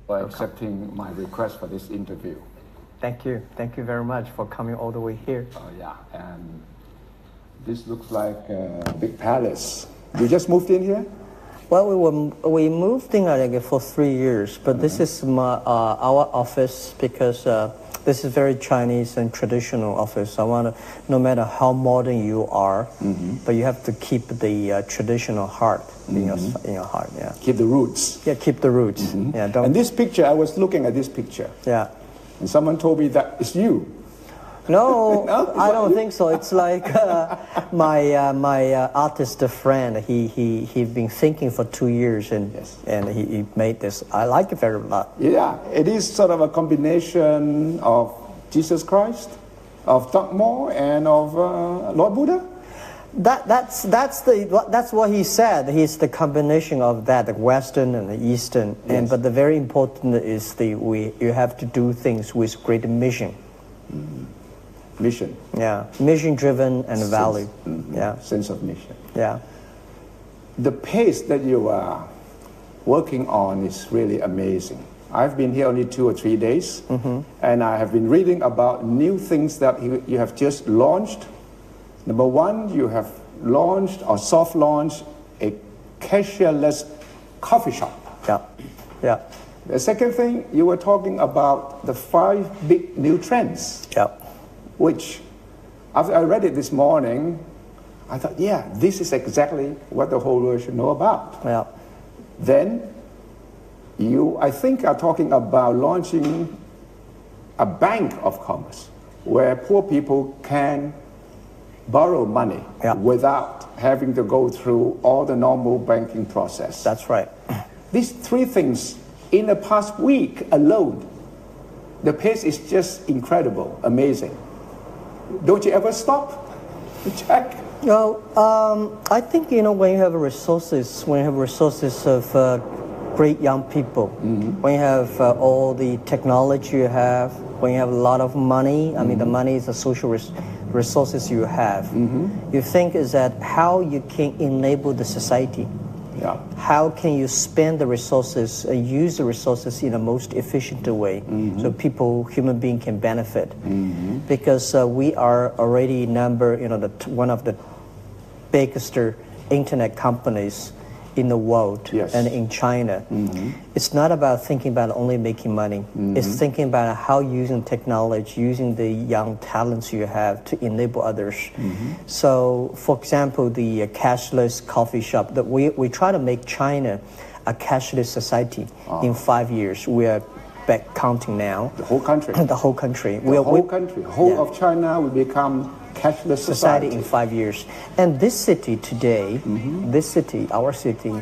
for accepting my request for this interview. Thank you. Thank you very much for coming all the way here. Oh yeah, and this looks like a big palace. You just moved in here? Well, we moved in like for 3 years, but this is our office because this is very Chinese and traditional office. I want to, no matter how modern you are, but you have to keep the traditional heart in your heart. Yeah. Keep the roots. Yeah, keep the roots. Yeah. Don't. And this picture, I was looking at this picture. Yeah. And someone told me that it's you. No, No? I don't think so. It's like my artist friend. He's been thinking for 2 years and he made this. I like it very much. Yeah, it is sort of a combination of Jesus Christ, of Dogmo, and of Lord Buddha. That's what he said. He's the combination of that, the Western and the Eastern. Yes. But the very important is you have to do things with great mission. Mission. Yeah, mission driven and value. Yeah, Sense of mission. yeah. The pace that you are working on is really amazing. I've been here only 2 or 3 days, and I have been reading about new things that you have just launched. Number one, you have launched or soft launched a cashierless coffee shop. Yeah, yeah, The second thing, you were talking about the 5 big new trends, yeah. which after I read it this morning, I thought, yeah, this is exactly what the whole world should know about. Yeah. Then you, I think, are talking about launching a bank of commerce where poor people can borrow money without having to go through all the normal banking process. That's right. These 3 things in the past week alone, the pace is just incredible, amazing. Don't you ever stop to check? Well, I think, when you have resources, of great young people, when you have all the technology you have, when you have a lot of money, I mean, the money is the social resources you have. You think is that how you can enable the society. Yeah. How can you spend the resources and use the resources in the most efficient way so human beings can benefit? Because we are already one of the biggest internet companies in the world and in China. It's not about thinking about only making money. It's thinking about how using technology, using the young talents you have to enable others. So, for example, the cashless coffee shop, that we try to make China a cashless society in 5 years. We are back counting now. The whole country. The whole country. Whole of China will become cashless society in 5 years. And this city today, our city,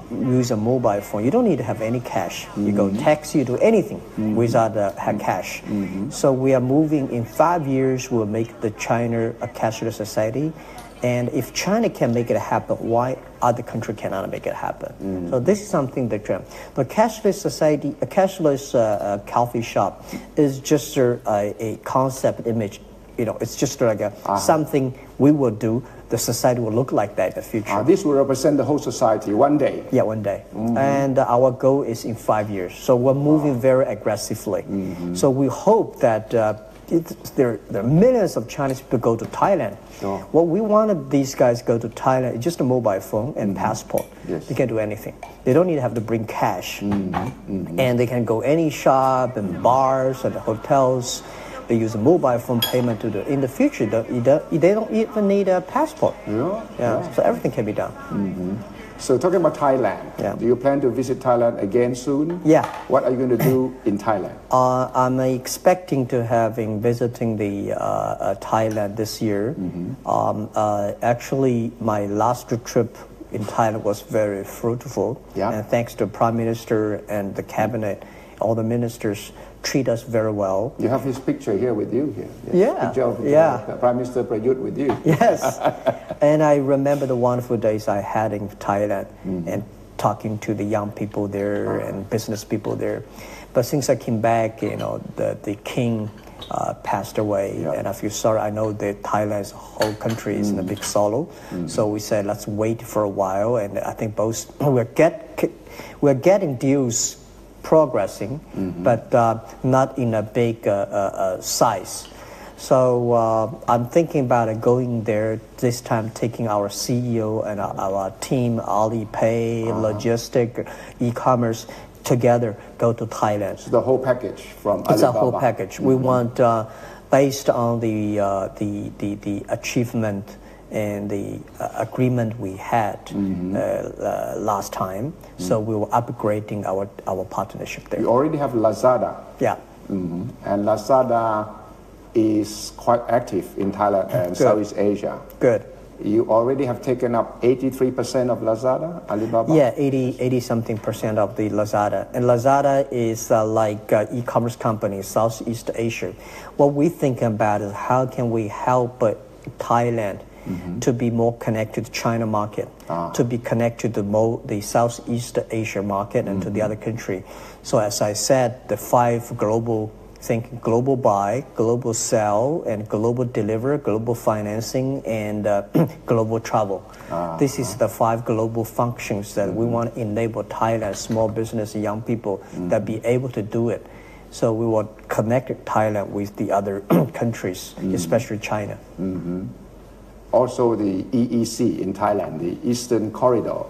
use a mobile phone. You don't need to have any cash. You go taxi, you do anything without cash. So we are moving in 5 years. We'll make the China a cashless society. And if China can make it happen, why other country cannot make it happen? So this is something that the cashless society, a cashless coffee shop, is just a concept image. It's just like something we will do. The society will look like that in the future. This will represent the whole society one day. Yeah, one day. And our goal is in 5 years. So we're moving very aggressively. So we hope that there are millions of Chinese people go to Thailand. What we wanted these guys go to Thailand is just a mobile phone and passport. They can do anything. They don't need to have to bring cash. And they can go any shop and bars and hotels. They use a mobile phone payment in the future. They don't even need a passport. So everything can be done. So talking about Thailand, do you plan to visit Thailand again soon? Yeah. What are you going to do in Thailand? I'm expecting to visiting the Thailand this year. Actually, my last trip in Thailand was very fruitful. And thanks to Prime Minister and the cabinet, all the ministers treat us very well. You have his picture here with you here. Picture of Prime Minister Prayut with you. Yes. And I remember the wonderful days I had in Thailand and talking to the young people there and business people there. But since I came back, the king passed away. And I feel sorry. I know that Thailand's whole country is in a big sorrow. So we said, let's wait for a while. And I think we're getting deals progressing, but not in a big size. So I'm thinking about going there this time, taking our CEO and our team, Alipay, logistic, e-commerce, together go to Thailand. So the whole package from It's Alibaba. a whole package. We want, based on the achievement and the agreement we had last time, so we were upgrading our partnership there. You already have Lazada. Yeah. And Lazada is quite active in Thailand and Southeast Asia. Good. You already have taken up 83% of Lazada, Alibaba? Yeah, 80-something% of the Lazada. And Lazada is like e-commerce company, Southeast Asia. What we think about is how can we help Thailand to be more connected to China market, to be connected to the Southeast Asia market and to the other country. So as I said, the 5 global thinking: global buy, global sell, and global deliver, global financing, and global travel. This is the 5 global functions that we want to enable Thailand small business, young people that be able to do it. So we will connect Thailand with the other countries, especially China. Also the EEZ in Thailand, the Eastern Corridor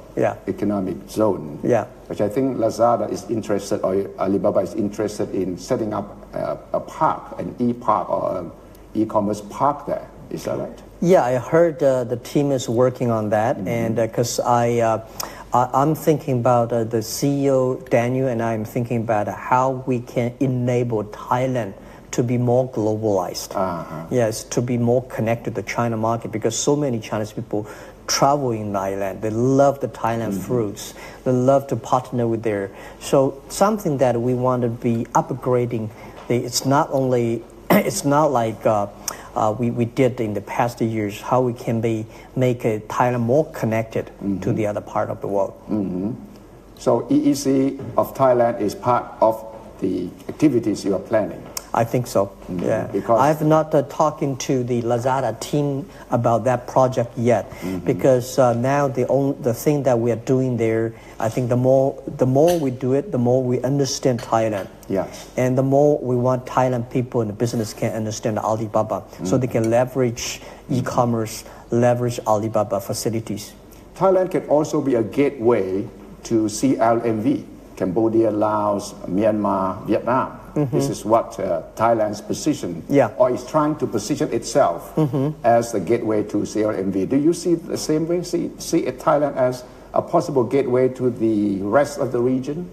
Economic Zone, which I think Lazada is interested, or Alibaba is interested in setting up a park, an e-park or an e-commerce park there. Is that right? Yeah, I heard the team is working on that, and because I'm thinking about the CEO, Daniel, and I'm thinking about how we can enable Thailand to be more globalized. Yes, to be more connected to the China market, because so many Chinese people travel in Thailand. They love the Thailand fruits. They love to partner with their. So something that we want to be upgrading. It's not only. It's not like we did in the past years. How we can make Thailand more connected to the other part of the world. So EEZ of Thailand is part of the activities you are planning. I think so. Yeah, because I've not talking to the Lazada team about that project yet, because now the thing that we are doing there, I think the more we do it, the more we understand Thailand. Yes. And the more we want Thailand people in the business can understand Alibaba, so they can leverage e-commerce, leverage Alibaba facilities. Thailand can also be a gateway to CLMV, Cambodia, Laos, Myanmar, Vietnam. This is what Thailand's position, or is trying to position itself as the gateway to CLMV. Do you see it the same way? See Thailand as a possible gateway to the rest of the region?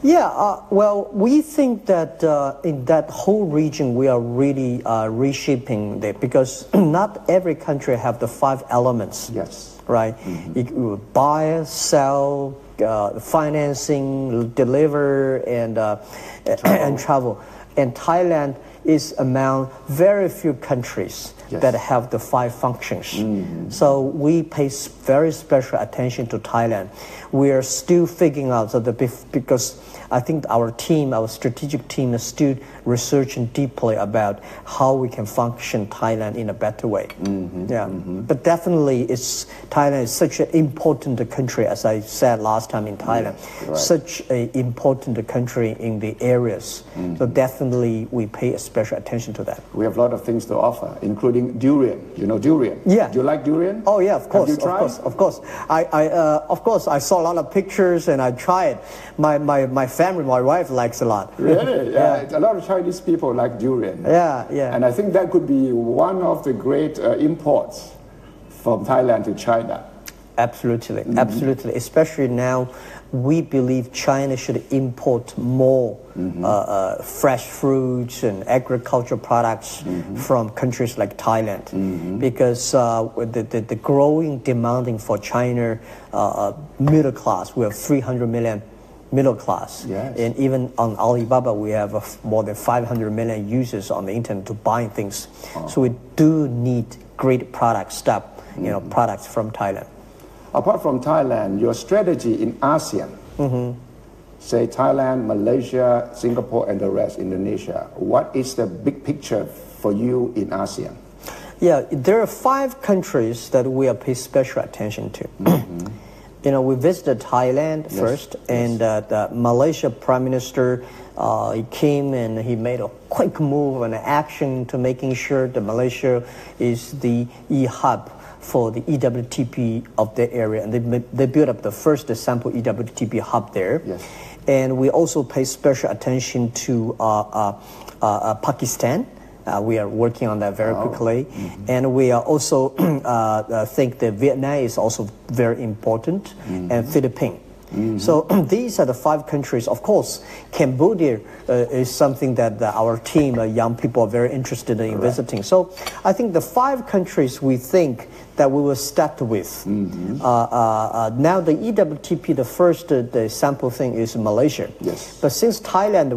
Yeah, well, we think that in that whole region we are really reshaping it, because not every country have the 5 elements. Yes. Right? You buy, sell, financing, deliver, and travel. And Thailand is among very few countries that have the 5 functions. So we pay very special attention to Thailand. We are still figuring out because I think our strategic team is still researching deeply about how we can function Thailand in a better way. But definitely, Thailand is such an important country, as I said last time in Thailand, such an important country in the areas. So definitely, we pay special attention to that. We have a lot of things to offer, including durian. You know durian? Yeah. Do you like durian? Oh yeah, of course. Have you tried? Of course. Of course, I saw a lot of pictures and I tried. My family, my wife likes a lot. Really? Yeah. A lot of Chinese people like durian. Yeah, yeah. And I think that could be one of the great imports from Thailand to China. Absolutely, absolutely. Especially now, we believe China should import more fresh fruits and agricultural products from countries like Thailand, because the growing demanding for China middle class. We have 300 million middle class, and even on Alibaba we have more than 500 million users on the internet to buy things. So we do need great products from Thailand. Apart from Thailand, your strategy in ASEAN, say Thailand, Malaysia, Singapore, and the rest, Indonesia, what is the big picture for you in ASEAN? Yeah, there are 5 countries that we are paying special attention to. we visited Thailand first, and the Malaysia Prime Minister he came and he made a quick move and action to making sure that Malaysia is the e-hub for the EWTP of the area, and they built up the first sample EWTP hub there. Yes. And we also pay special attention to Pakistan. We are working on that very quickly. And we are also think that Vietnam is also very important, and Philippines. So these are the 5 countries. Of course, Cambodia is something that our team, young people, are very interested in visiting. So I think the 5 countries we think that we will start with. Now the EWTP, the first the sample thing is Malaysia. Yes. But since Thailand,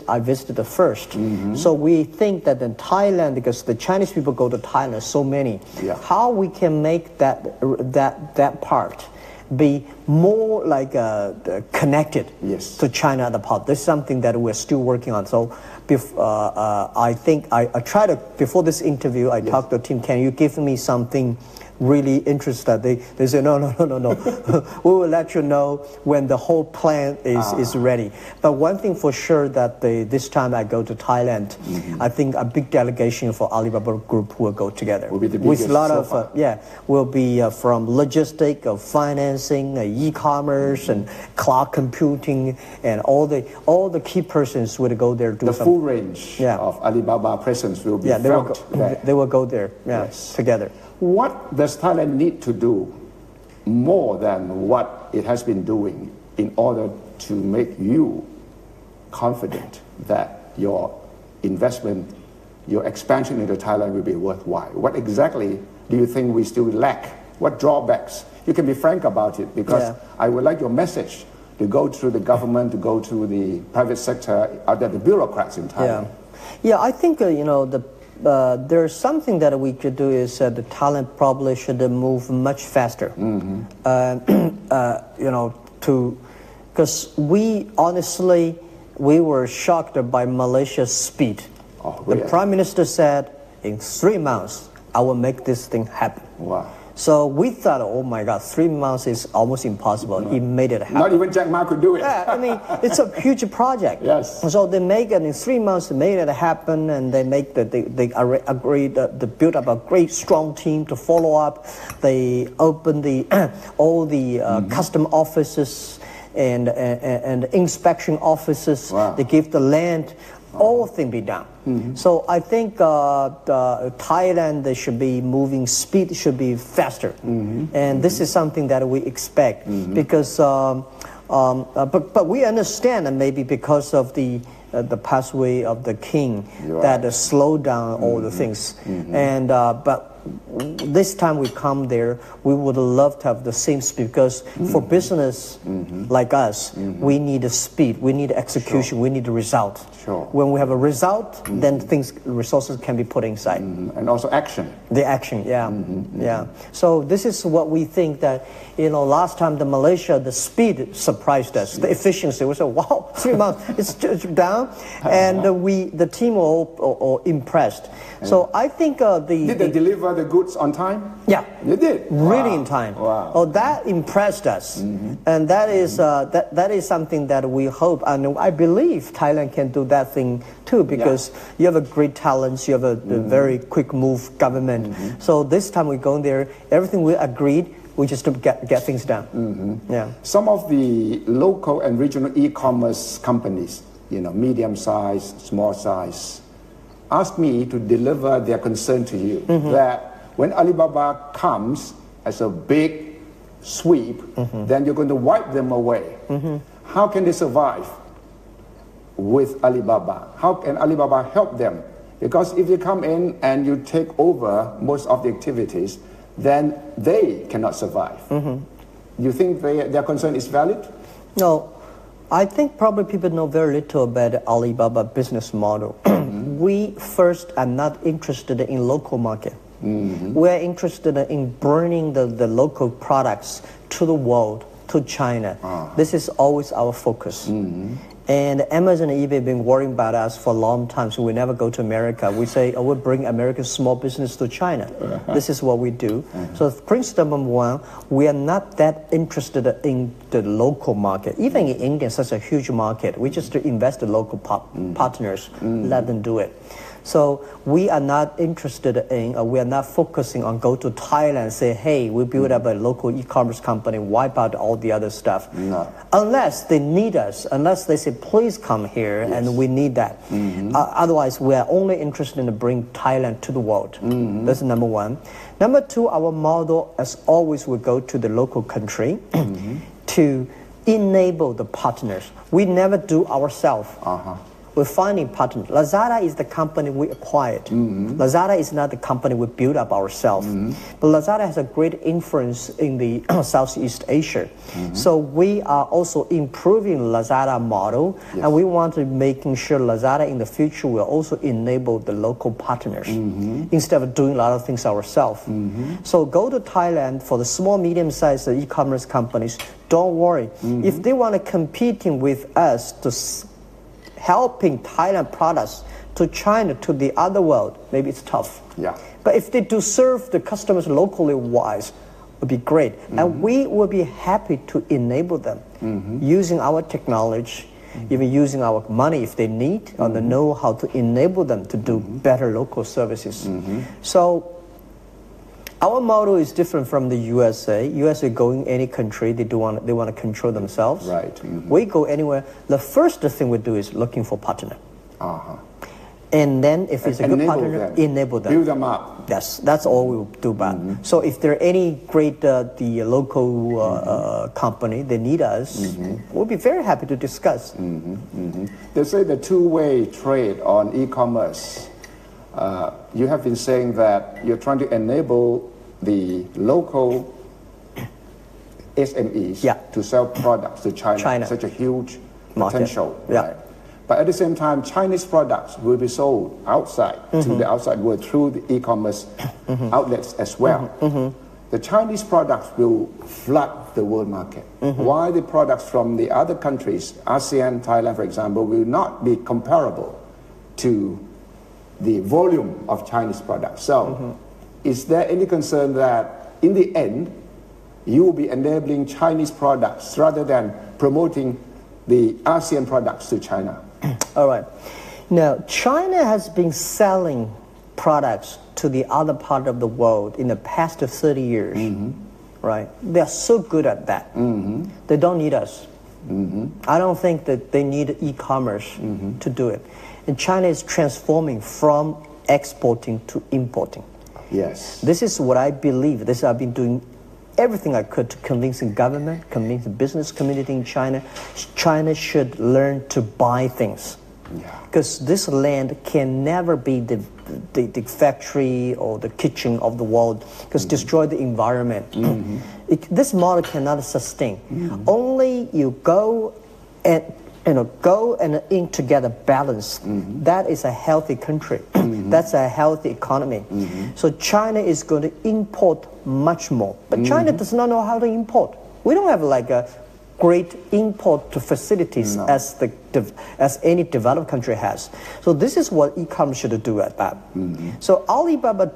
I visited the first. So we think that in Thailand, because the Chinese people go to Thailand, so many, how we can make that part be more like connected to China at the part. This is something that we're still working on. So I think I try to, before this interview, I talked to the team, can you give me something really interesting? They say, no. We will let you know when the whole plan is ready. But one thing for sure that this time I go to Thailand, I think a big delegation for Alibaba Group will go together. Will be the biggest with a lot so of, far. will be from logistic, financing, e-commerce, and cloud computing, and all the key persons will go there. The full range of Alibaba presence will be felt there. They will go there, together. What does Thailand need to do more than what it has been doing in order to make you confident that your investment, your expansion into Thailand will be worthwhile? What exactly do you think we still lack? What drawbacks? You can be frank about it, because I would like your message to go through the government, to go through the private sector, the bureaucrats in Thailand. Yeah, I think, there's something that we could do is the talent probably should move much faster. Because we honestly, we were shocked by Malaysia's speed. The Prime Minister said, in 3 months, I will make this thing happen. Wow. So we thought, oh my God, 3 months is almost impossible. He made it happen. Not even Jack Ma could do it. Yeah, I mean, it's a huge project. Yes. So they make it in 3 months, they made it happen, and they agreed to build up a great, strong team to follow up. They opened all the custom offices and inspection offices. Wow. They give the land. All things be done. So I think Thailand, they should be moving, speed should be faster. And this is something that we expect, because but we understand, and maybe because of the pathway of the king, that slow down all the things. And but this time we come there, we would love to have the same speed, because for business like us, we need the speed, we need execution, we need the result. When we have a result, then resources can be put inside. And also action. The action, So this is what we think that, last time the Malaysia, the speed surprised us, the efficiency. We said, wow, 3 months, it's down. And the team were all impressed. So I think Did they deliver the goods on time? Yeah. They did? Really in time. Wow. Oh, that impressed us. And that is that is something that we hope, and I believe Thailand can do that thing too, because you have a great talents, you have a very quick move government. So this time we go there, everything we agreed, we just get things done. Some of the local and regional e-commerce companies, medium size, small size, asked me to deliver their concern to you, that when Alibaba comes as a big sweep, then you're going to wipe them away. How can they survive with Alibaba? How can Alibaba help them? Because if you come in and you take over most of the activities, then they cannot survive. You think their concern is valid? No. I think probably people know very little about the Alibaba business model. We first are not interested in local market. We're interested in bringing the local products to the world, to China. This is always our focus. And Amazon and eBay have been worrying about us for a long time, so we never go to America. We say, oh, we'll bring American small business to China. This is what we do. So principle number one, we are not that interested in the local market. Even in India, such a huge market, we just invest in local partners, let them do it. So we are not interested in, we are not focusing on go to Thailand and say, hey, we build up a local e-commerce company, wipe out all the other stuff. No. Unless they need us, unless they say, please come here, and we need that. Otherwise, we are only interested in bring Thailand to the world. That's number one. Number two, our model, as always, we go to the local country to enable the partners. We never do ourselves. We're finding partners. Lazada is the company we acquired. Lazada is not the company we built up ourselves. But Lazada has a great influence in the Southeast Asia. So we are also improving Lazada model, and we want to making sure Lazada in the future will also enable the local partners instead of doing a lot of things ourselves. So go to Thailand for the small, medium-sized e-commerce companies. Don't worry. If they want to competing with us to helping Thailand products to China, to the other world, maybe it's tough. But if they do serve the customers locally wise, it would be great. And we will be happy to enable them using our technology, even using our money if they need, or the know-how to enable them to do better local services. So our model is different from the USA. USA going any country, they want to control themselves. We go anywhere. The first thing we do is looking for partner. And then if it's a good partner, enable them. Build them up. Yes, that's all we will do about. So if there are any great the local company, they need us, we'll be very happy to discuss. They say the two-way trade on e-commerce. You have been saying that you're trying to enable the local SMEs to sell products to China. Such a huge potential. Right? But at the same time, Chinese products will be sold outside to the outside world through the e-commerce outlets as well. The Chinese products will flood the world market. Why the products from the other countries, ASEAN, Thailand, for example, will not be comparable to the volume of Chinese products. So is there any concern that in the end you will be enabling Chinese products rather than promoting the ASEAN products to China? All right. Now, China has been selling products to the other part of the world in the past 30 years. Right? They are so good at that. They don't need us. I don't think that they need e-commerce to do it. And China is transforming from exporting to importing. This is what I believe. This I've been doing everything I could to convince the government, convince the business community in China. China should learn to buy things. Because this land can never be the factory or the kitchen of the world, because destroy the environment. This model cannot sustain. Only you go and in together balance. That is a healthy country. That's a healthy economy. So China is going to import much more. But China does not know how to import. We don't have like a great import facilities as any developed country has. So this is what e-commerce should do at that. So Alibaba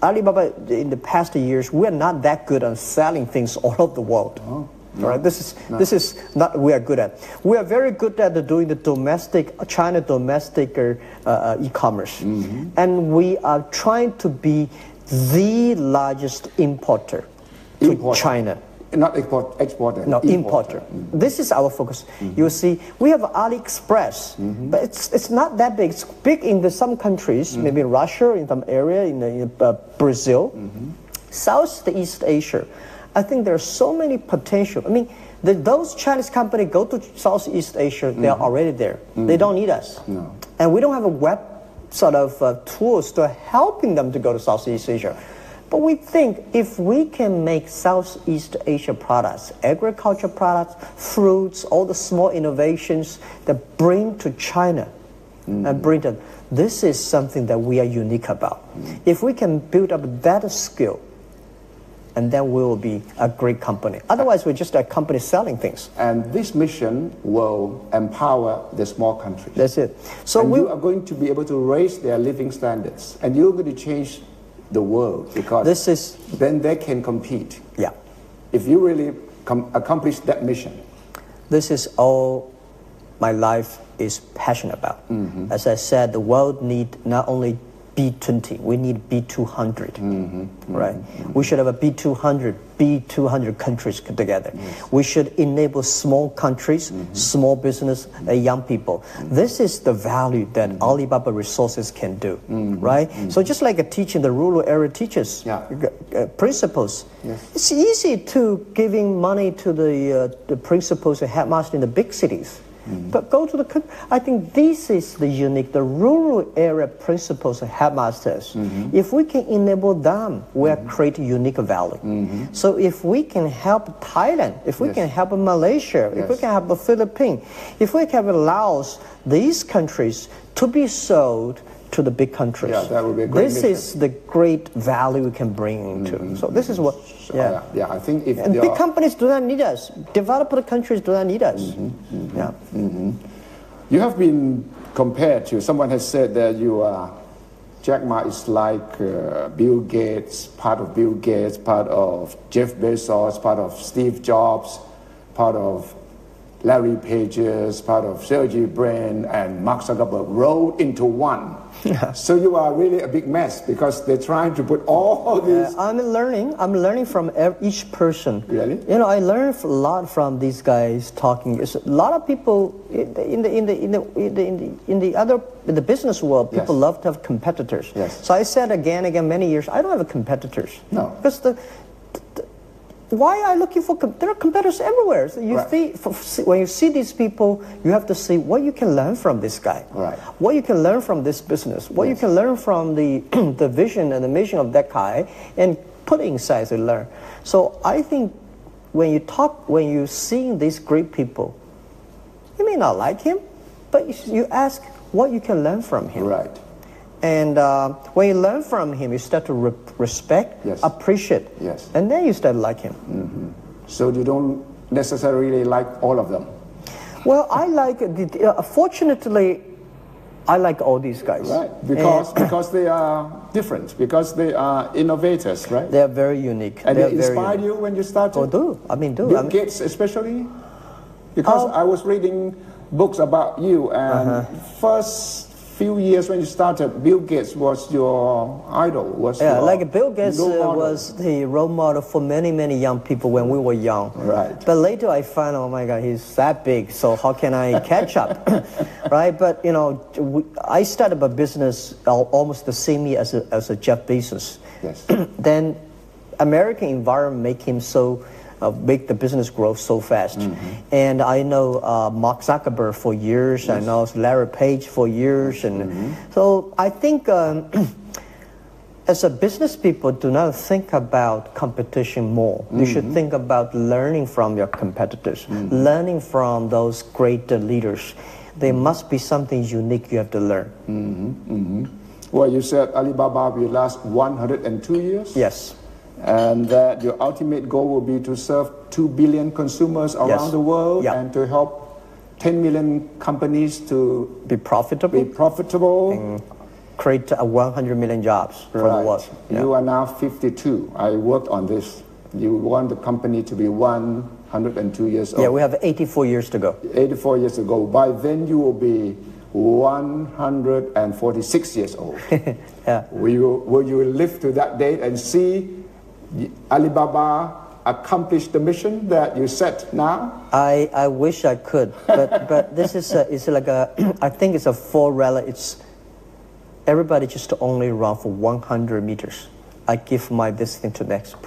Alibaba in the past years, we are not that good on selling things all over the world. Right? This is not we are good at. We are very good at doing the China domestic e-commerce, and we are trying to be the largest importer to China. Not exporter. No, importer. This is our focus. You see, we have AliExpress, but it's not that big. It's big in some countries, maybe in Russia, in some area, in Brazil, Southeast Asia. I think there are so many potential. I mean, those Chinese companies go to Southeast Asia, they are already there. They don't need us. And we don't have a web sort of tools to helping them to go to Southeast Asia. But we think if we can make Southeast Asia products, agriculture products, fruits, all the small innovations that bring to China and bring them, this is something that we are unique about. If we can build up that skill, and then we will be a great company. Otherwise, we're just a company selling things. And this mission will empower the small countries. That's it. So you are going to be able to raise their living standards, and you're going to change the world, because then they can compete. Yeah. If you really accomplish that mission. This is all my life is passionate about. As I said, the world needs not only B20, we need B200, right? We should have a B200 countries together. Yes. We should enable small countries, small business, young people. This is the value that Alibaba Resources can do, right? So just like teaching the rural area teachers principles, it's easy to giving money to the principals and headmasters in the big cities. But go to the, I think this is the unique, the rural area principals and headmasters. If we can enable them, we'll create unique value. So if we can help Thailand, if we can help Malaysia, if we can help the Philippines, if we can allow these countries to be sold to the big countries. Yeah, that would be a great mission. Is the great value we can bring into. So this is what, I think if big companies do not need us. Developed countries do not need us. You have been compared to, someone has said that you are, Jack Ma is like Bill Gates, part of Bill Gates, part of Jeff Bezos, part of Steve Jobs, part of Larry Page's, part of Sergey Brin and Mark Zuckerberg rolled into one. So you are really a big mess, because they're trying to put all these... I'm learning from each person. Really? You know, I learned a lot from these guys talking. A lot of people in the business world, people love to have competitors. So I said again, many years, I don't have competitors. No. Because why are you looking for? There are competitors everywhere. So you when you see these people, you have to see what you can learn from this guy. Right. What you can learn from this business. What you can learn from the the vision and the mission of that guy, and put insights and learn. So I think when you see these great people, you may not like him, but you ask what you can learn from him. Right. And when you learn from him, you start to respect, appreciate, and then you start to like him. So you don't necessarily like all of them? Well, I like, fortunately, I like all these guys. Right, because they are different, because they are innovators, right? They are very unique. And they inspired you when you started? Oh, do. Bill Gates especially? Because I was reading books about you, and first few years when you started, Bill Gates was your idol. Like Bill Gates was the role model for many, many young people when we were young. Right. But later I found, oh my God, he's that big, so how can I catch up? Right? But, you know, I started a business almost the same year as a Jeff Bezos. Yes. Then American environment make the business grow so fast. And I know Mark Zuckerberg for years, I know Larry Page for years, and so I think as a business people, do not think about competition more. You should think about learning from your competitors, learning from those great leaders. There must be something unique you have to learn. Well, you said Alibaba will last 102 years? Yes. And that your ultimate goal will be to serve 2 billion consumers around the world, and to help 10 million companies to be profitable, and create 100 million jobs for the world. You are now 52. I worked on this. You want the company to be 102 years old. Yeah, we have 84 years to go. 84 years to go. By then you will be 146 years old. Will you live to that date and see Alibaba accomplish the mission that you set now? I wish I could, but this is it's like I think it's a it's everybody just only run for 100 meters. I give this thing to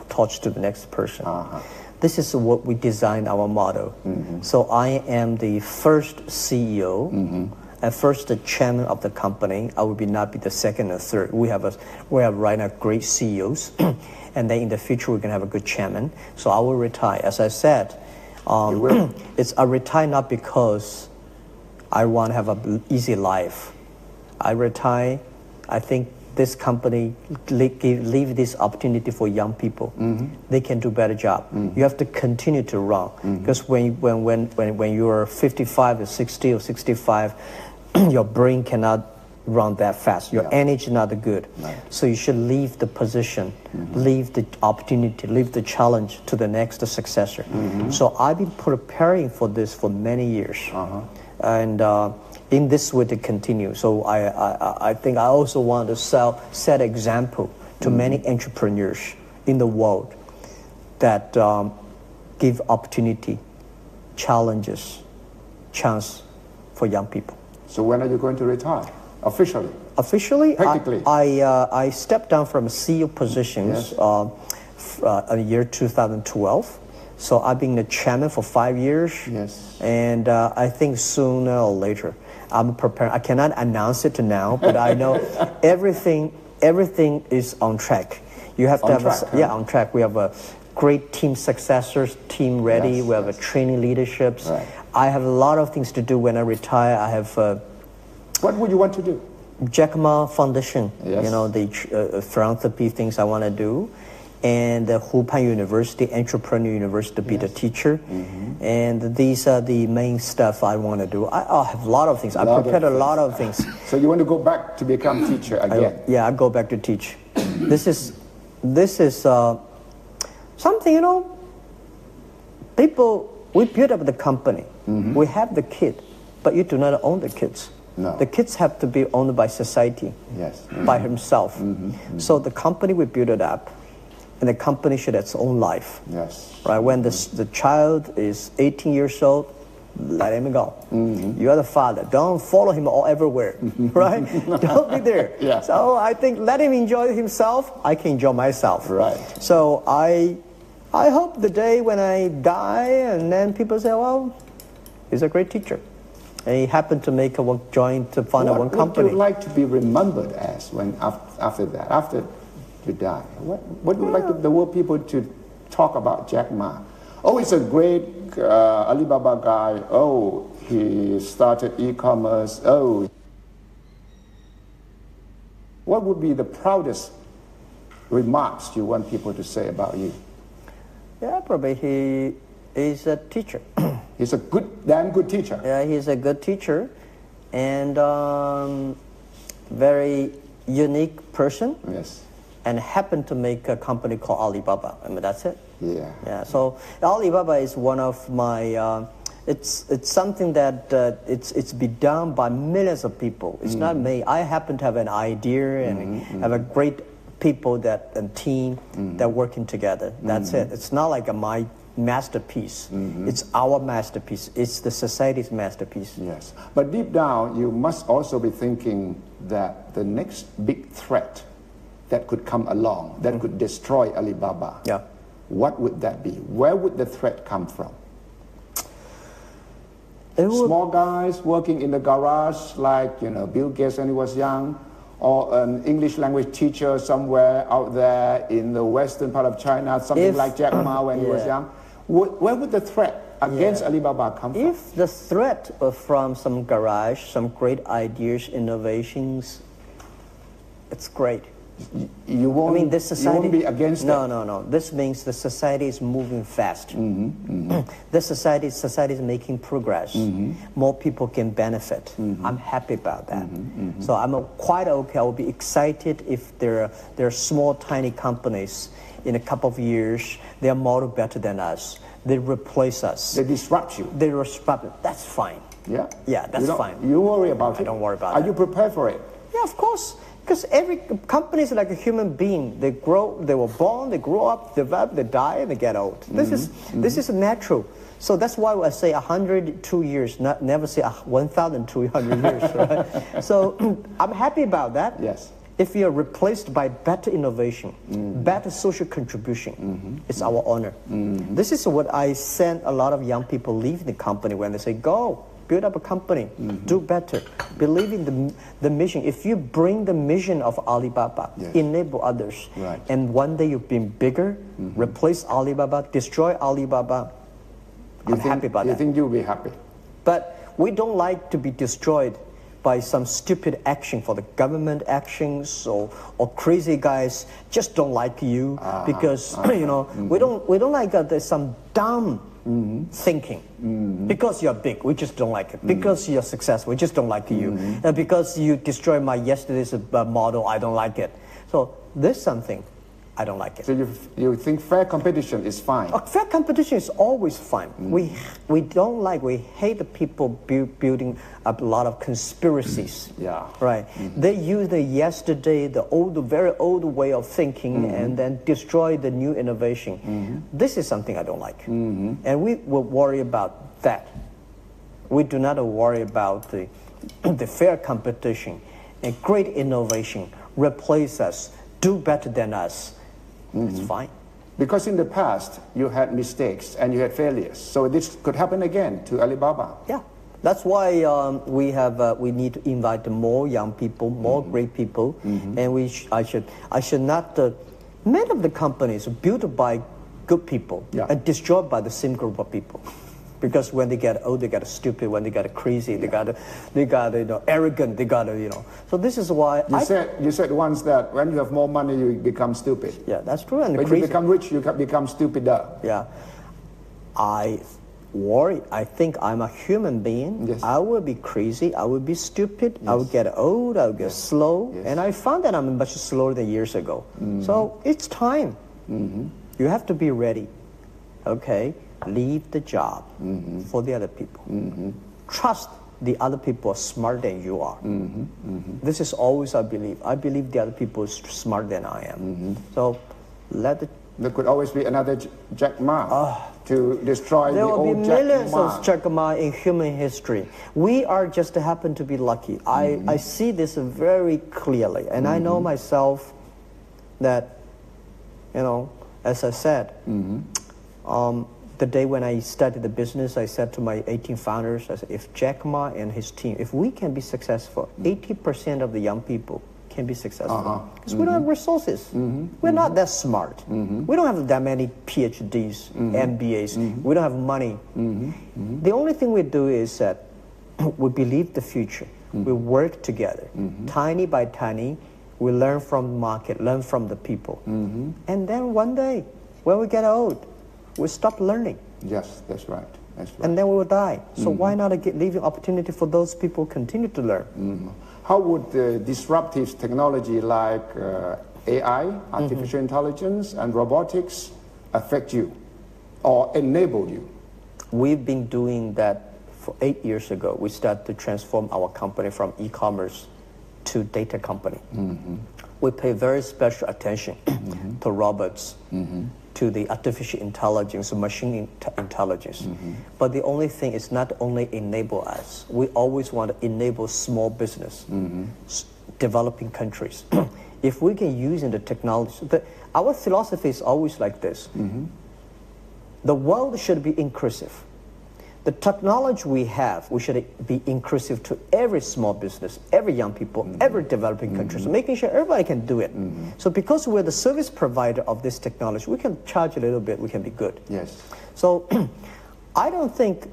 torch to the next person. This is what we designed our model. So I am the first CEO. And first, the chairman of the company. I will not be the second or third. We have right now great CEOs, and then in the future we're gonna have a good chairman. So I will retire. As I said, I retire not because I want to have an easy life. I retire. I think this company leave this opportunity for young people. They can do better job. You have to continue to run, because when you are 55 or 60 or 65, your brain cannot run that fast. Your energy is not good. Right. So you should leave the position, leave the opportunity, leave the challenge to the next successor. So I've been preparing for this for many years. And in this way to continue. So I think I also want to set example to many entrepreneurs in the world that give opportunity, challenges, chance for young people. So when are you going to retire? Officially? Officially, practically. I stepped down from CEO positions in year 2012. So I've been the chairman for 5 years. Yes. And I think sooner or later, I'm preparing. I cannot announce it now, but I know everything is on track. You have to on track. We have a great team successors, team ready. We have a training leaderships. Right. I have a lot of things to do when I retire. I have. What would you want to do? Jack Ma Foundation. Yes. You know, the philanthropy things I want to do. And the Hupan University, Entrepreneur University, to be the teacher. And these are the main stuff I want to do. I have a lot of things. I prepared a lot of things. So you want to go back to become teacher again? I go back to teach. This is something, you know, people, we build up the company. We have the kid, but you do not own the kids. No. The kids have to be owned by society, by himself. So the company, we build it up. And the company should have its own life. Yes. Right? When the child is 18 years old, let him go. You are the father. Don't follow him all everywhere. Right? Don't be there. Yeah. So I think let him enjoy himself. I can enjoy myself. Right. So I hope the day when I die, and then people say, well, he's a great teacher. And he happened to make one company. What would you like to be remembered as when after that? After you die, what would you like the world people to talk about Jack Ma? Oh, he's a great Alibaba guy. Oh, he started e-commerce. Oh, what would be the proudest remarks you want people to say about you? Yeah, probably he is a teacher. He's a damn good teacher. Yeah, he's a good teacher, and very unique person. Yes. And happened to make a company called Alibaba. I mean, that's it. Yeah. Yeah. So Alibaba is one of my. It's something that it's been done by millions of people. It's not me. I happen to have an idea and have a great people and team that working together. That's it. It's not like my masterpiece. It's our masterpiece. It's the society's masterpiece. Yes. But deep down, you must also be thinking that the next big threat that could come along, that could destroy Alibaba. Yeah. What would that be? Where would the threat come from? Small guys working in the garage, like Bill Gates when he was young, or an English language teacher somewhere out there in the western part of China, something like Jack Ma when he was young. Where would the threat against Alibaba come from? If the threat from some garage, some great ideas, innovations, it's great. You won't be against it? No. This means the society is moving fast. The society is making progress. More people can benefit. I'm happy about that. So I'm quite okay. I will be excited if there are small, tiny companies in a couple of years. They are more better than us. They replace us. They disrupt you. They disrupt it. That's fine. Yeah? Yeah, that's fine. You worry about it? I don't worry about it. Are you prepared for it? Yeah, of course. Because every company is like a human being. They were born, they grow up, develop, they die, and they get old. This is natural. So that's why I say 102 years, never say 1,200 years, right? So I'm happy about that. Yes. If we are replaced by better innovation, better social contribution, it's our honor. This is what I send a lot of young people leave the company when they say, go. Build up a company, do better, believe in the mission. If you bring the mission of Alibaba, enable others, and one day you've been bigger, replace Alibaba, destroy Alibaba, I'm happy about that. You think you'll be happy? But we don't like to be destroyed by some stupid action for the government actions, or crazy guys just don't like you because we don't like there's some dumb thinking. Because you're big, we just don't like it. Because you're successful, we just don't like you. And because you destroyed my yesterday's model, I don't like it. So there's something I don't like it. So you think fair competition is fine? Fair competition is always fine. We hate the people building up a lot of conspiracies. Right. They use the yesterday, the very old way of thinking, and then destroy the new innovation. This is something I don't like. And we will worry about that. We do not worry about the fair competition and great innovation, replace us, do better than us. It's fine. Because in the past, you had mistakes and you had failures. So this could happen again to Alibaba. Yeah. That's why we need to invite more young people, more great people. And I should not, many of the companies are built by good people and destroyed by the same group of people. Because when they get old, they get stupid. When they get crazy, they got arrogant. They got So this is why you said once that when you have more money, you become stupid. Yeah, that's true. And when you become rich, you become stupider. Yeah, I worry. I think I'm a human being. Yes. I will be crazy. I will be stupid. Yes. I will get old. I will get slow. Yes. And I found that I'm much slower than years ago. So it's time. You have to be ready. Okay. Leave the job for the other people. Trust the other people are smarter than you are. This is always I believe. I believe the other people are smarter than I am. So there could always be another Jack Ma to destroy the old Jack Ma. There will be millions of Jack Ma in human history. We are just happen to be lucky. I see this very clearly, and I know myself that, as I said, the day when I started the business, I said to my 18 founders, I said, if Jack Ma and his team, if we can be successful, 80% of the young people can be successful. Because we don't have resources. We're not that smart. We don't have that many PhDs, MBAs. We don't have money. The only thing we do is that we believe the future. We work together. Tiny by tiny, we learn from the market, learn from the people. And then one day, when we get old, we stop learning. Yes, that's right. That's right. And then we will die. So why not leave an opportunity for those people to continue to learn? How would disruptive technology like AI, artificial intelligence, and robotics affect you or enable you? We've been doing that for 8 years ago. We started to transform our company from e-commerce to data company. We pay very special attention to robots, to the artificial intelligence, machine intelligence. But the only thing is not only enable us, we always want to enable small business, developing countries. If we can use in the technology, our philosophy is always like this. The world should be inclusive. The technology we have, we should be inclusive to every small business, every young people, every developing country. So making sure everybody can do it. So because we're the service provider of this technology, we can charge a little bit, we can be good. Yes. So I don't think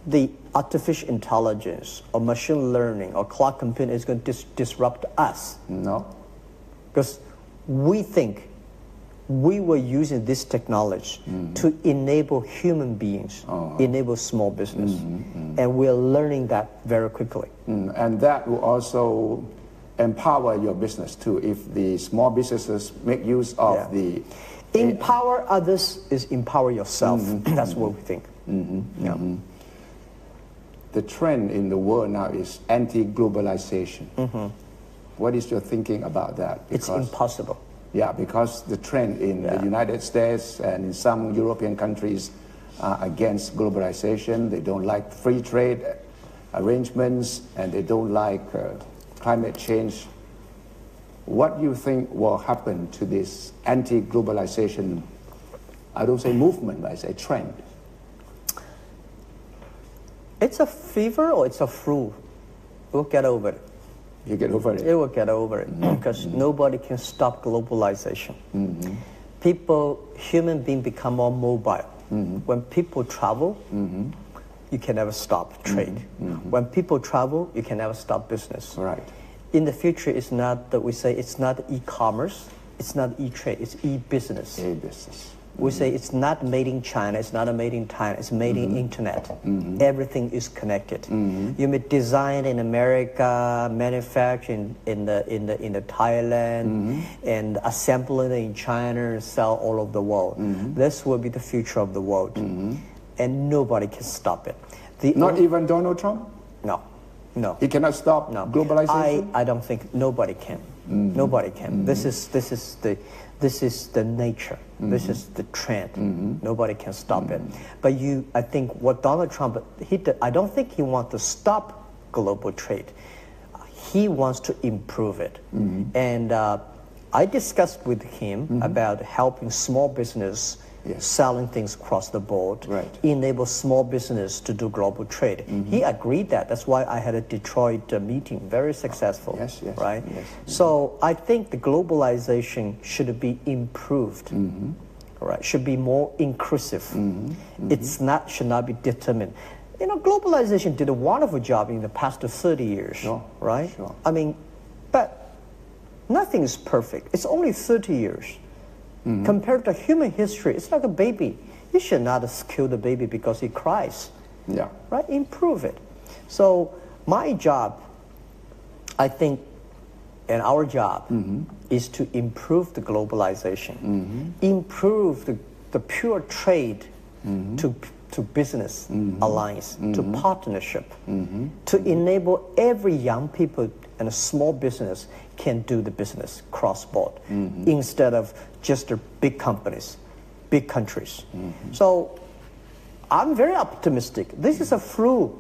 the artificial intelligence or machine learning or cloud computing is going to disrupt us. No. Because we think we were using this technology to enable human beings, enable small business. And we're learning that very quickly. And that will also empower your business too, if the small businesses make use of the... Empower others is empower yourself. That's what we think. The trend in the world now is anti-globalization. What is your thinking about that? Because it's impossible. Yeah, because the trend in the United States and in some European countries are against globalization. They don't like free trade arrangements, and they don't like climate change. What do you think will happen to this anti-globalization, I don't say movement, but I say trend? It's a fever or it's a flu. We'll get over it. You get over it? It will get over it because nobody can stop globalization. People, human beings become more mobile. When people travel, you can never stop trade. When people travel, you can never stop business. Right. In the future, it's not that we say it's not e-commerce, it's not e-trade, it's e-business. E-business. We say it's not made in China, it's not made in China, it's made in internet. Everything is connected. You may design in America, manufacture in the Thailand, and assemble it in China and sell all over the world. This will be the future of the world, and nobody can stop it. Not even Donald Trump? No, no. He cannot stop globalization? I don't think nobody can. Nobody can. This is the nature. This is the trend. Nobody can stop it. But I think what Donald Trump, I don't think he wants to stop global trade. He wants to improve it. And I discussed with him about helping small business selling things across the board, enable small business to do global trade. He agreed that. That's why I had a Detroit meeting, very successful, right? So I think the globalization should be improved, right? Should be more inclusive. Should not be determined. You know, globalization did a wonderful job in the past 30 years, right? I mean, but nothing is perfect. It's only 30 years. Compared to human history, it's like a baby. You should not kill the baby because he cries. Right? Improve it. So my job, I think, and our job is to improve the globalization, improve the pure trade to business alliance, to partnership, to enable every young people and a small business can do the business cross-border instead of just the big companies, big countries. So I'm very optimistic. This is a flu.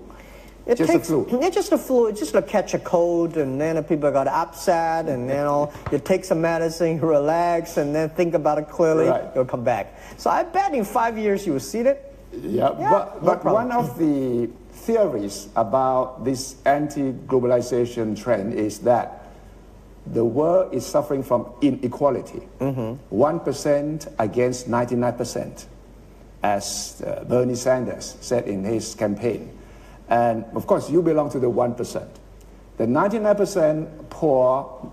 It's just a flu. It's just like catch a cold, and then people got upset, and you take some medicine, relax, and then think about it clearly. You'll come back. So I bet in 5 years you will see it. But one of the theories about this anti-globalization trend is that the world is suffering from inequality. 1% against 99%, as Bernie Sanders said in his campaign. And of course, you belong to the 1%. The 99% poor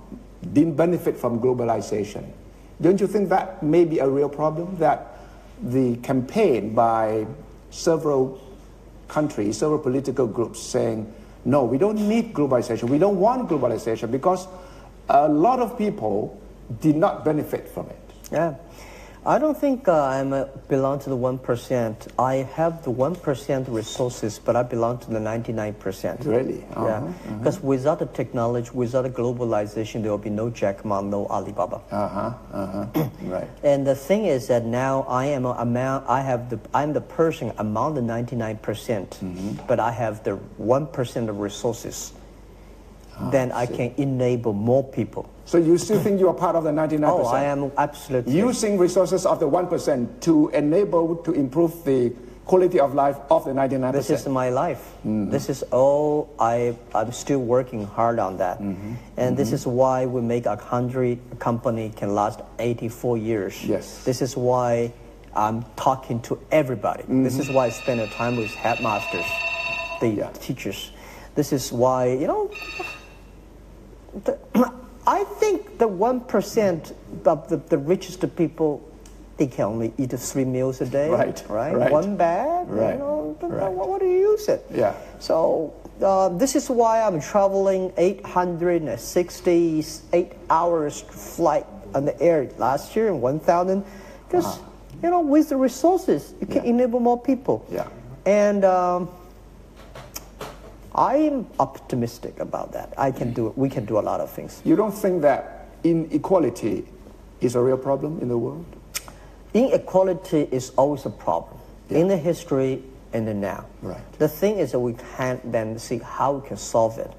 didn't benefit from globalization. Don't you think that may be a real problem? That the campaign by several countries, several political groups saying, no, we don't need globalization, we don't want globalization, because a lot of people did not benefit from it. Yeah. I don't think I belong to the 1%. I have the 1% resources, but I belong to the 99%. Really? Because without the technology, without the globalization, there will be no Jack Ma, no Alibaba. Right. And the thing is that now I'm the person among the 99%, but I have the 1% of resources. Then I can enable more people. So you still think you are part of the 99%? Oh, I am absolutely. Using resources of the 1% to enable, to improve the quality of life of the 99%. This is my life. This is all I'm still working hard on that. And this is why we make 100 company can last 84 years. Yes. This is why I'm talking to everybody. This is why I spend the time with headmasters, the teachers. This is why, I think the 1% of the richest people, they can only eat 3 meals a day. Right. One bag. What do you use it? So this is why I'm traveling 868 hours flight on the air last year and 1,000. Because, with the resources, you can enable more people. And I'm optimistic about that. We can do a lot of things. You don't think that inequality is a real problem in the world? Inequality is always a problem in the history and the now. The thing is that we can't then see how we can solve it,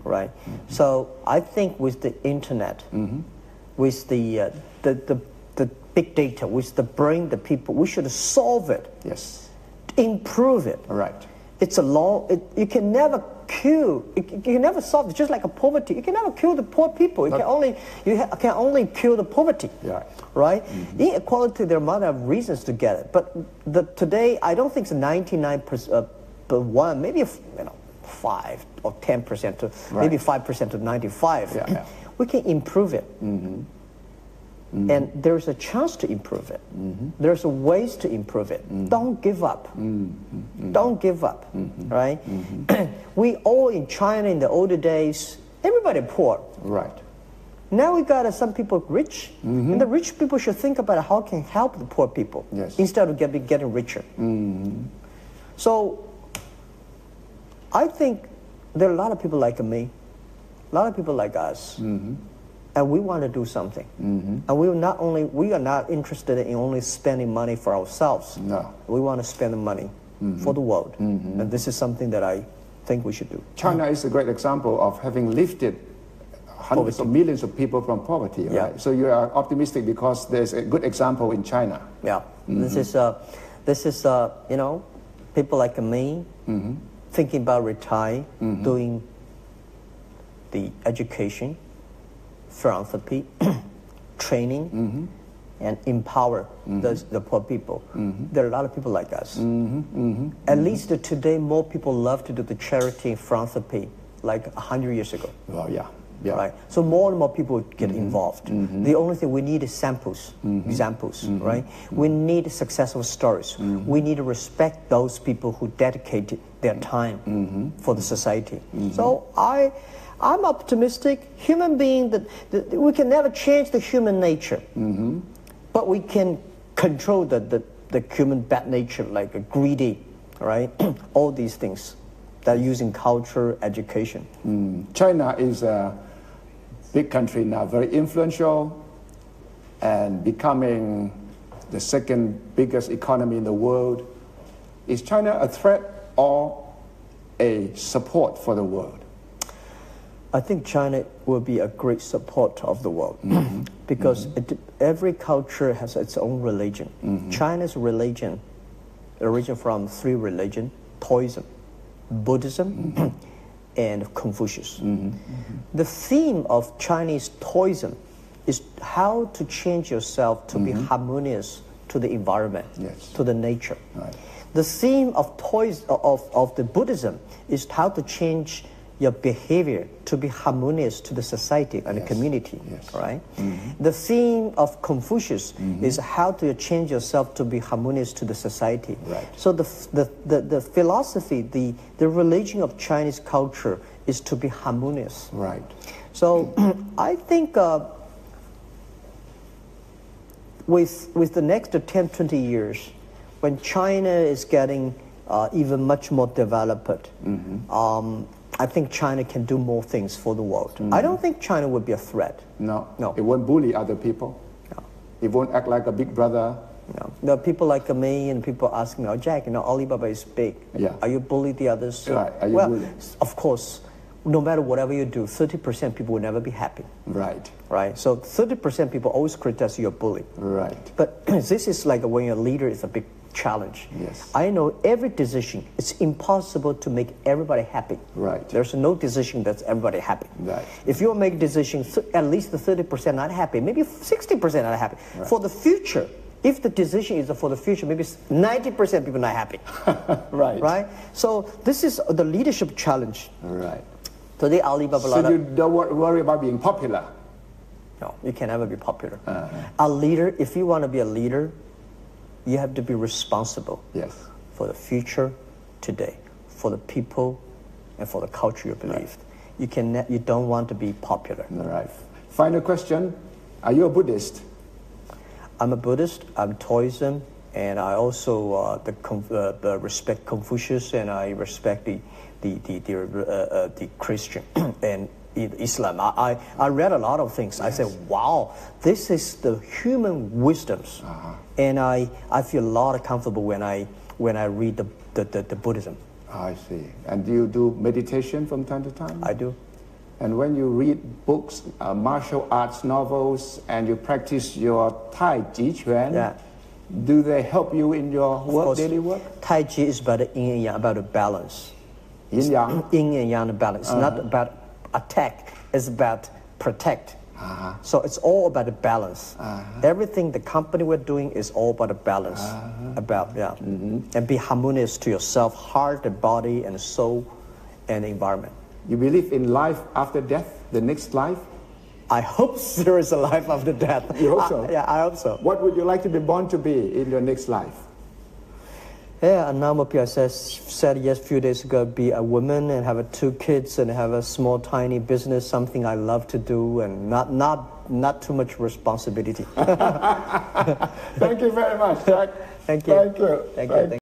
right? So I think with the internet, with the big data, with the brain, the people, we should solve it. Improve it. It's you can never kill, you can never solve it, just like a poverty. You can never kill the poor people. You can only kill the poverty, right? Inequality, there might have reasons to get it. But today, I don't think it's 99% 1, maybe 5 or 10% to maybe 5% to 95. We can improve it. And there's a chance to improve it. There's ways to improve it. Don't give up. Don't give up, right? We all in China in the older days, everybody poor. Right. Now we got some people rich, and the rich people should think about how can help the poor people instead of getting richer. So I think there are a lot of people like me, a lot of people like us. And we want to do something. And we are not interested in only spending money for ourselves. No. We want to spend the money for the world. And this is something that I think we should do. China is a great example of having lifted hundreds of millions of people from poverty, right? So you are optimistic because there's a good example in China. Yeah. This is people like me thinking about retire, doing the education, philanthropy, training, and empower the poor people. There are a lot of people like us. At least today, more people love to do the charity and philanthropy like 100 years ago. Oh, yeah. Right? So more and more people get involved. The only thing we need is samples, examples, right? We need successful stories. We need to respect those people who dedicated their time for the society. So I'm optimistic. Human being, that we can never change the human nature, but we can control the human bad nature, like a greedy, right? All these things that are using culture, education. China is a big country now, very influential, and becoming the second biggest economy in the world. Is China a threat or a support for the world? I think China will be a great support of the world because every culture has its own religion. China's religion originates from 3 religions: Taoism, Buddhism, and Confucius. The theme of Chinese Taoism is how to change yourself to be harmonious to the environment, to the nature. Right. The theme of the Buddhism is how to change your behavior to be harmonious to the society and the community, right? The theme of Confucius is how to change yourself to be harmonious to the society. Right. So the philosophy, the religion of Chinese culture is to be harmonious. Right. So I think with the next 10, 20 years, when China is getting even much more developed, I think China can do more things for the world. I don't think China would be a threat. No. No. It won't bully other people. No. It won't act like a big brother. No. There are people like me and people asking me, Jack, Alibaba is big. Yeah. Are you bullying the others? Right. Are you bullying? Of course, no matter whatever you do, 30% people will never be happy. Right. Right? So 30% people always criticize you're bullying. Right. But this is like when you're a leader, it's a big challenge. Yes. I know every decision, it's impossible to make everybody happy. Right. There's no decision that's everybody happy. Right. If you make decisions, at least the 30% not happy, maybe 60% not happy. Right. For the future, if the decision is for the future, maybe 90% people not happy. Right. Right? So this is the leadership challenge. Right. Today, Alibaba... So you don't worry about being popular? No, you can never be popular. A leader, if you want to be a leader, you have to be responsible for the future today, for the people, and for the culture you believe. Right. You don't want to be popular. All right. Final question. Are you a Buddhist? I'm a Buddhist. I'm Taoism, and I also respect Confucius, and I respect the Christian and Islam. I read a lot of things. I said, wow, this is the human wisdoms. And I feel a lot of comfortable when I read the Buddhism. I see. And do you do meditation from time to time? I do. And when you read books, martial arts novels, and you practice your Tai Chi Chuan, do they help you in your daily work? Tai Chi is about yin and yang, about a balance. Yin yang? Yin and yang balance. It's not about attack, it's about protect. So it's all about a balance. Everything the company we're doing is all about a balance. about, yeah. And be harmonious to yourself, heart, the body, and soul, and environment. You believe in life after death, the next life? I hope there is a life after death. You hope so? Yeah, I hope so. What would you like to be born to be in your next life? Yeah, Anamapi, I said yes a few days ago, be a woman and have 2 kids and have a small, tiny business, something I love to do, and not too much responsibility. Thank you very much, Jack. Thank you. Thank you. Thank you.